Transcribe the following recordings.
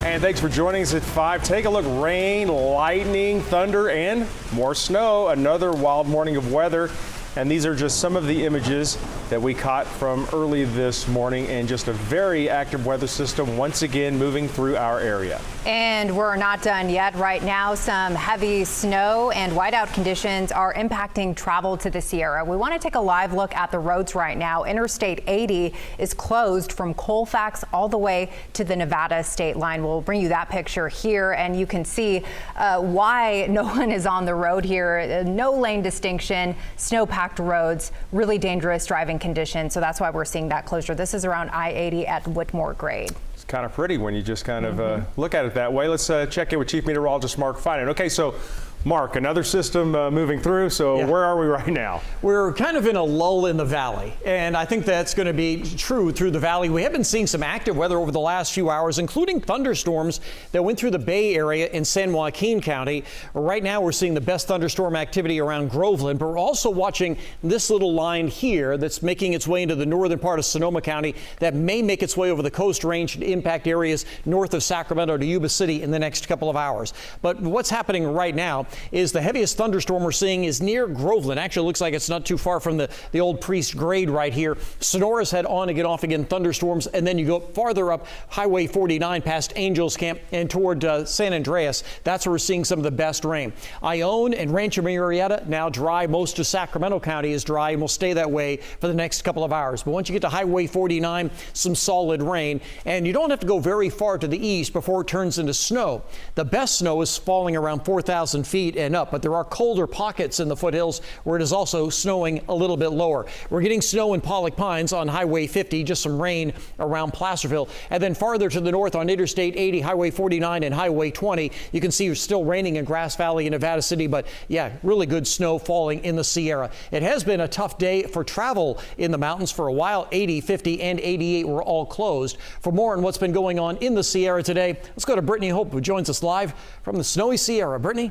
And thanks for joining us at 5. Take a look. Rain, lightning, thunder, and more snow. Another wild morning of weather. And these are just some of the images that we caught from early this morning, and just a very active weather system once again moving through our area. And we're not done yet. Right now, some heavy snow and whiteout conditions are impacting travel to the Sierra. We want to take a live look at the roads right now. Interstate 80 is closed from Colfax all the way to the Nevada state line. We'll bring you that picture here, and you can see why no one is on the road here. No lane distinction, snow-packed roads, really dangerous driving conditions. So that's why we're seeing that closure. This is around I-80 at Whitmore Grade. It's kind of pretty when you just kind of look at it that way. Let's check in with Chief Meteorologist Mark Finan. Okay, so Mark, another system moving through. So where are we right now? We're kind of in a lull in the valley, and I think that's going to be true through the valley. We have been seeing some active weather over the last few hours, including thunderstorms that went through the Bay Area in San Joaquin County. Right now, we're seeing the best thunderstorm activity around Groveland, but we're also watching this little line here that's making its way into the northern part of Sonoma County that may make its way over the Coast Range and impact areas north of Sacramento to Yuba City in the next couple of hours. But what's happening right now is the heaviest thunderstorm we're seeing is near Groveland. Actually, it looks like it's not too far from the old Priest Grade right here. Sonora's head on again, off again, thunderstorms, and then you go farther up Highway 49 past Angels Camp and toward San Andreas. That's where we're seeing some of the best rain. Ione and Rancho Murrieta now dry. Most of Sacramento County is dry and will stay that way for the next couple of hours. But once you get to Highway 49, some solid rain, and you don't have to go very far to the east before it turns into snow. The best snow is falling around 4,000 feet and up, but there are colder pockets in the foothills where it is also snowing a little bit lower. We're getting snow in Pollock Pines on Highway 50, just some rain around Placerville, and then farther to the north on Interstate 80, Highway 49 and Highway 20, you can see it's still raining in Grass Valley and Nevada City, but yeah, really good snow falling in the Sierra. It has been a tough day for travel in the mountains for a while. 80, 50, and 88 were all closed. For more on what's been going on in the Sierra today, let's go to Brittany Hope, who joins us live from the snowy Sierra. Brittany?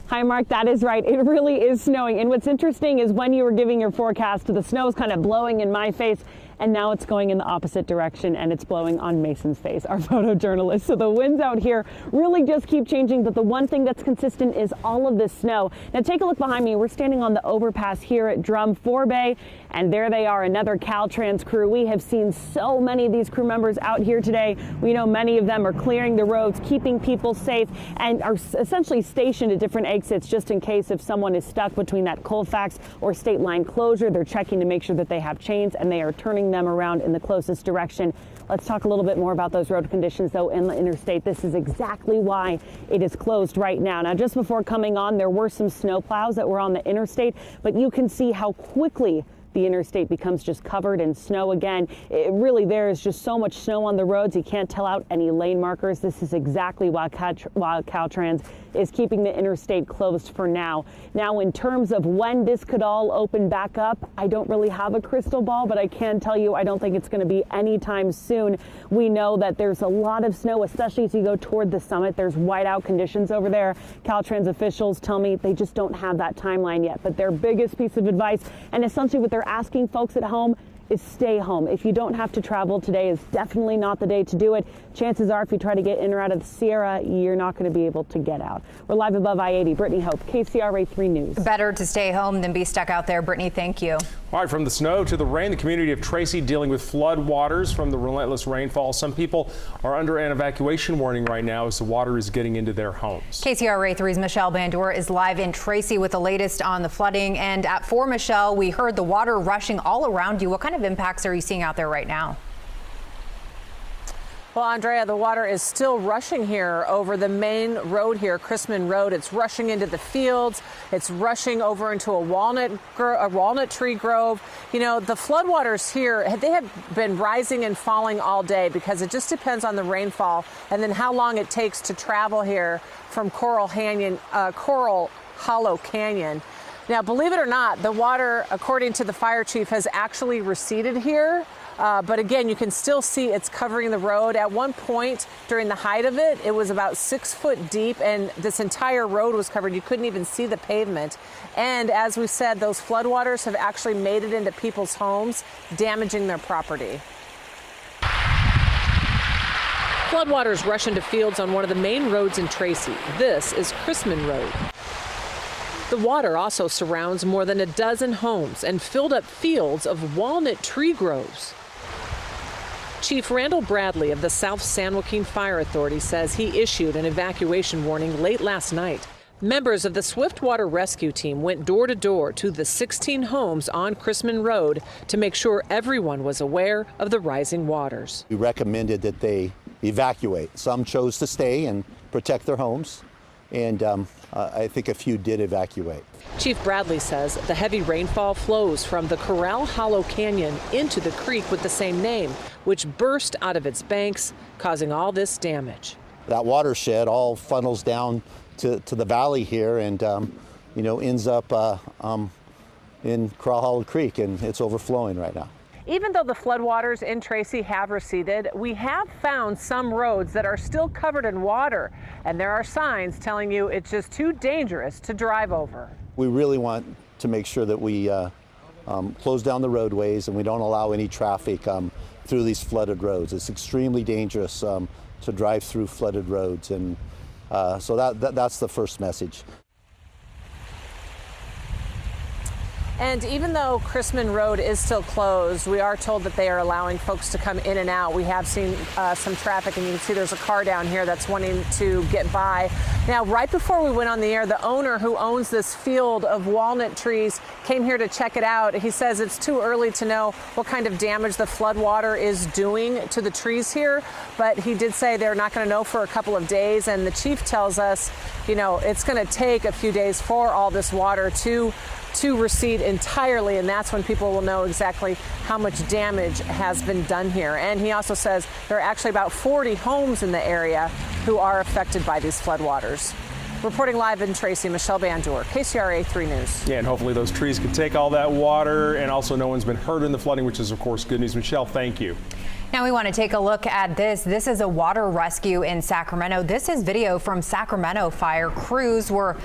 Hi, Mark. That is right. It really is snowing. And what's interesting is when you were giving your forecast, the snow is kind of blowing in my face, and now it's going in the opposite direction and it's blowing on Mason's face, our photojournalist. So the winds out here really just keep changing, but the one thing that's consistent is all of this snow. Now take a look behind me. We're standing on the overpass here at Drum Forebay, and there they are, another Caltrans crew. We have seen so many of these crew members out here today. We know many of them are clearing the roads, keeping people safe, and are essentially stationed at different exits just in case if someone is stuck between that Colfax or state line closure. They're checking to make sure that they have chains, and they are turning them around in the closest direction. Let's talk a little bit more about those road conditions, though, in the interstate. This is exactly why it is closed right now. Now, just before coming on, there were some snow plows that were on the interstate, but you can see how quickly the interstate becomes just covered in snow again. There is just so much snow on the roads, you can't tell out any lane markers. This is exactly why Caltrans is keeping the interstate closed for now. Now, in terms of when this could all open back up, I don't really have a crystal ball, but I can tell you I don't think it's going to be anytime soon. We know that there's a lot of snow, especially as you go toward the summit. There's whiteout conditions over there. Caltrans officials tell me they just don't have that timeline yet. But their biggest piece of advice, and essentially what they're asking folks at home, is stay home. If you don't have to travel, today is definitely not the day to do it. Chances are if you try to get in or out of the Sierra, you're not going to be able to get out. We're live above I-80. Brittany Hope, KCRA 3 News. Better to stay home than be stuck out there. Brittany, thank you. All right, from the snow to the rain, the community of Tracy dealing with flood waters from the relentless rainfall. Some people are under an evacuation warning right now as the water is getting into their homes. KCRA 3's Michelle Bandura is live in Tracy with the latest on the flooding. And at 4, Michelle, we heard the water rushing all around you. What kind of impacts are you seeing out there right now? Well, Andrea, the water is still rushing here over the main road here, Chrisman Road. It's rushing into the fields. It's rushing over into a walnut tree grove. You know, the floodwaters here, they have been rising and falling all day because it just depends on the rainfall and then how long it takes to travel here from Coral Hollow Canyon. Now, believe it or not, the water, according to the fire chief, has actually receded here. But again, you can still see it's covering the road. At one point during the height of it, it was about 6 foot deep and this entire road was covered. You couldn't even see the pavement. And as we said, those floodwaters have actually made it into people's homes, damaging their property. Floodwaters rush into fields on one of the main roads in Tracy. This is Chrisman Road. The water also surrounds more than a dozen homes and filled up fields of walnut tree groves. Chief Randall Bradley of the South San Joaquin Fire Authority says he issued an evacuation warning late last night. Members of the Swiftwater Rescue Team went door to door to the 16 homes on Chrisman Road to make sure everyone was aware of the rising waters. We recommended that they evacuate. Some chose to stay and protect their homes, and I think a few did evacuate. Chief Bradley says the heavy rainfall flows from the Corral Hollow Canyon into the creek with the same name, which burst out of its banks, causing all this damage. That watershed all funnels down to the valley here and, ends up in Corral Hollow Creek, and it's overflowing right now. Even though the floodwaters in Tracy have receded, we have found some roads that are still covered in water, and there are signs telling you it's just too dangerous to drive over. We really want to make sure that we close down the roadways and we don't allow any traffic through these flooded roads. It's extremely dangerous to drive through flooded roads, and so that's the first message. And even though Chrisman Road is still closed, we are told that they are allowing folks to come in and out. We have seen some traffic, and you can see there's a car down here that's wanting to get by. Now, right before we went on the air, the owner who owns this field of walnut trees came here to check it out. He says it's too early to know what kind of damage the floodwater is doing to the trees here, but he did say they're not going to know for a couple of days, and the chief tells us, it's going to take a few days for all this water to recede entirely, and that's when people will know exactly how much damage has been done here. And he also says there are actually about 40 homes in the area who are affected by these floodwaters. Reporting live in Tracy, Michelle Bandur, KCRA 3 News. Yeah, and hopefully those trees can take all that water, and also no one's been hurt in the flooding, which is, of course, good news. Michelle, thank you. Now we want to take a look at this. This is a water rescue in Sacramento. This is video from Sacramento fire. Crews were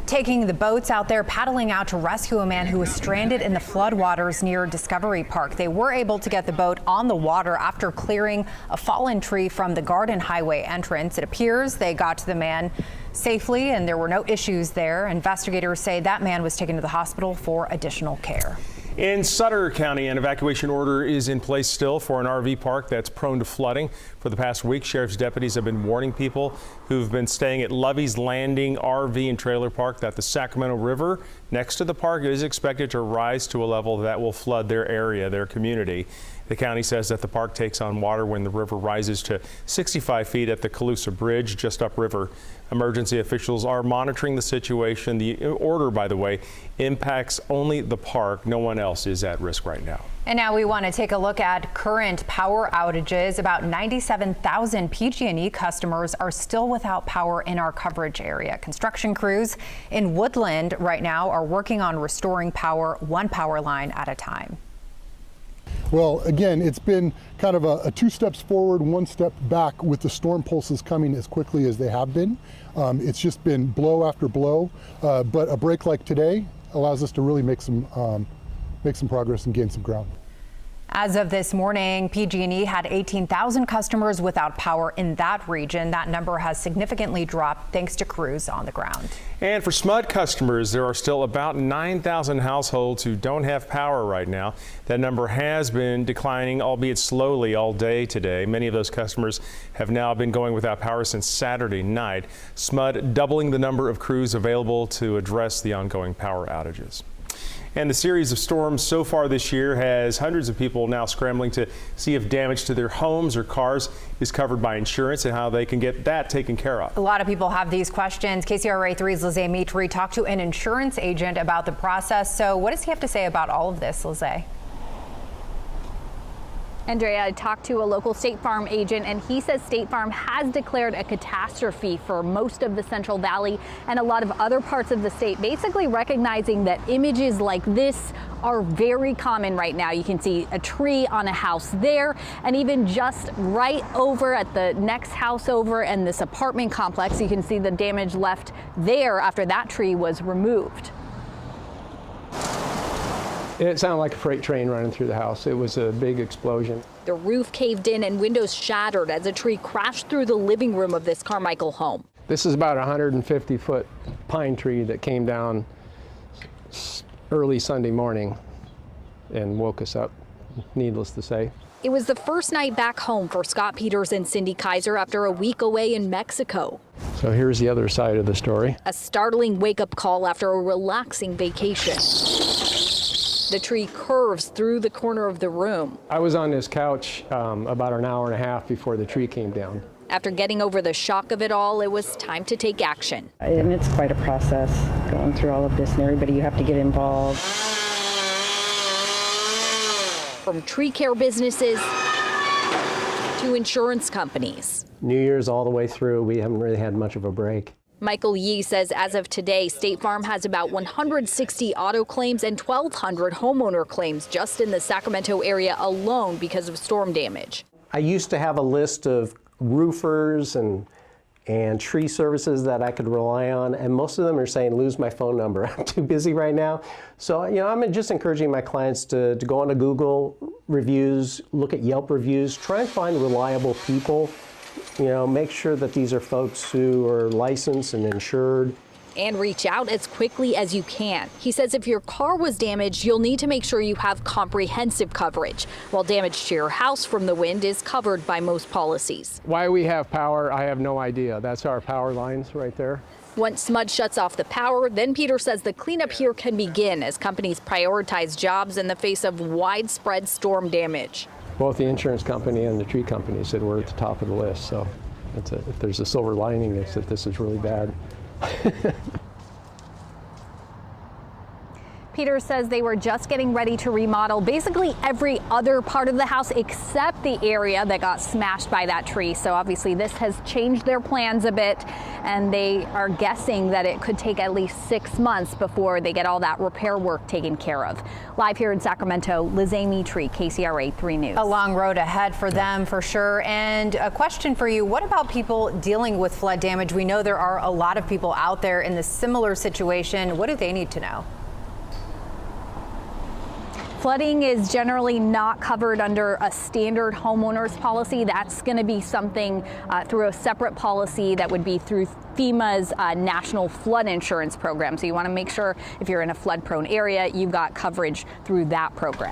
taking the boats out there, paddling out to rescue a man who was stranded in the floodwaters near Discovery Park. They were able to get the boat on the water after clearing a fallen tree from the Garden Highway entrance. It appears they got to the man safely and there were no issues there. Investigators say that man was taken to the hospital for additional care. In Sutter County, an evacuation order is in place still for an RV park that's prone to flooding. For the past week, sheriff's deputies have been warning people who've been staying at Lovey's Landing RV and Trailer Park that the Sacramento River next to the park is expected to rise to a level that will flood their area, their community. The county says that the park takes on water when the river rises to 65 feet at the Calusa Bridge just upriver. Emergency officials are monitoring the situation. The order, by the way, impacts only the park. No one else is at risk right now. And now we want to take a look at current power outages. About 97,000 PG&E customers are still without power in our coverage area. Construction crews in Woodland right now are working on restoring power one power line at a time. Well, again, it's been kind of a 2 steps forward, 1 step back with the storm pulses coming as quickly as they have been. It's just been blow after blow, but a break like today allows us to really make some progress and gain some ground. As of this morning, PG&E had 18,000 customers without power in that region. That number has significantly dropped thanks to crews on the ground. And for SMUD customers, there are still about 9,000 households who don't have power right now. That number has been declining, albeit slowly, all day today. Many of those customers have now been going without power since Saturday night. SMUD doubling the number of crews available to address the ongoing power outages. And the series of storms so far this year has hundreds of people now scrambling to see if damage to their homes or cars is covered by insurance and how they can get that taken care of. A lot of people have these questions. KCRA 3's Lizzie Mitri talked to an insurance agent about the process. So what does he have to say about all of this, Lizzie? Andrea, I talked to a local State Farm agent, and he says State Farm has declared a catastrophe for most of the Central Valley and a lot of other parts of the state, basically recognizing that images like this are very common right now. You can see a tree on a house there, and even just right over at the next house over and this apartment complex, you can see the damage left there after that tree was removed. It sounded like a freight train running through the house. It was a big explosion. The roof caved in and windows shattered as a tree crashed through the living room of this Carmichael home. This is about a 150-foot pine tree that came down early Sunday morning and woke us up, needless to say. It was the first night back home for Scott Peters and Cindy Kaiser after a week away in Mexico. So here's the other side of the story. A startling wake-up call after a relaxing vacation. The tree curves through the corner of the room. I was on this couch about an hour and a half before the tree came down. After getting over the shock of it all, it was time to take action. And it's quite a process going through all of this, and everybody, you have to get involved. From tree care businesses to insurance companies. New Year's all the way through, we haven't really had much of a break. Michael Yee says as of today, State Farm has about 160 auto claims and 1,200 homeowner claims just in the Sacramento area alone because of storm damage. I used to have a list of roofers and tree services that I could rely on, and most of them are saying, lose my phone number. I'm too busy right now. So, I'm just encouraging my clients to go onto Google reviews, look at Yelp reviews, try and find reliable people. Make sure that these are folks who are licensed and insured. And reach out as quickly as you can. He says if your car was damaged, you'll need to make sure you have comprehensive coverage, while damage to your house from the wind is covered by most policies. Why we have power, I have no idea. That's our power lines right there. Once SMUD shuts off the power, then Peter says the cleanup here can begin as companies prioritize jobs in the face of widespread storm damage. Both the insurance company and the tree company said we're at the top of the list. So if there's a silver lining, it's that this is really bad. Peter says they were just getting ready to remodel basically every other part of the house except the area that got smashed by that tree. So obviously this has changed their plans a bit, and they are guessing that it could take at least 6 months before they get all that repair work taken care of. Live here in Sacramento, Liz-Amy Tree, KCRA 3 News. A long road ahead for them for sure. And a question for you, what about people dealing with flood damage? We know there are a lot of people out there in this similar situation. What do they need to know? Flooding is generally not covered under a standard homeowners policy. That's going to be something through a separate policy that would be through FEMA's National Flood Insurance Program. So you want to make sure if you're in a flood-prone area, you've got coverage through that program.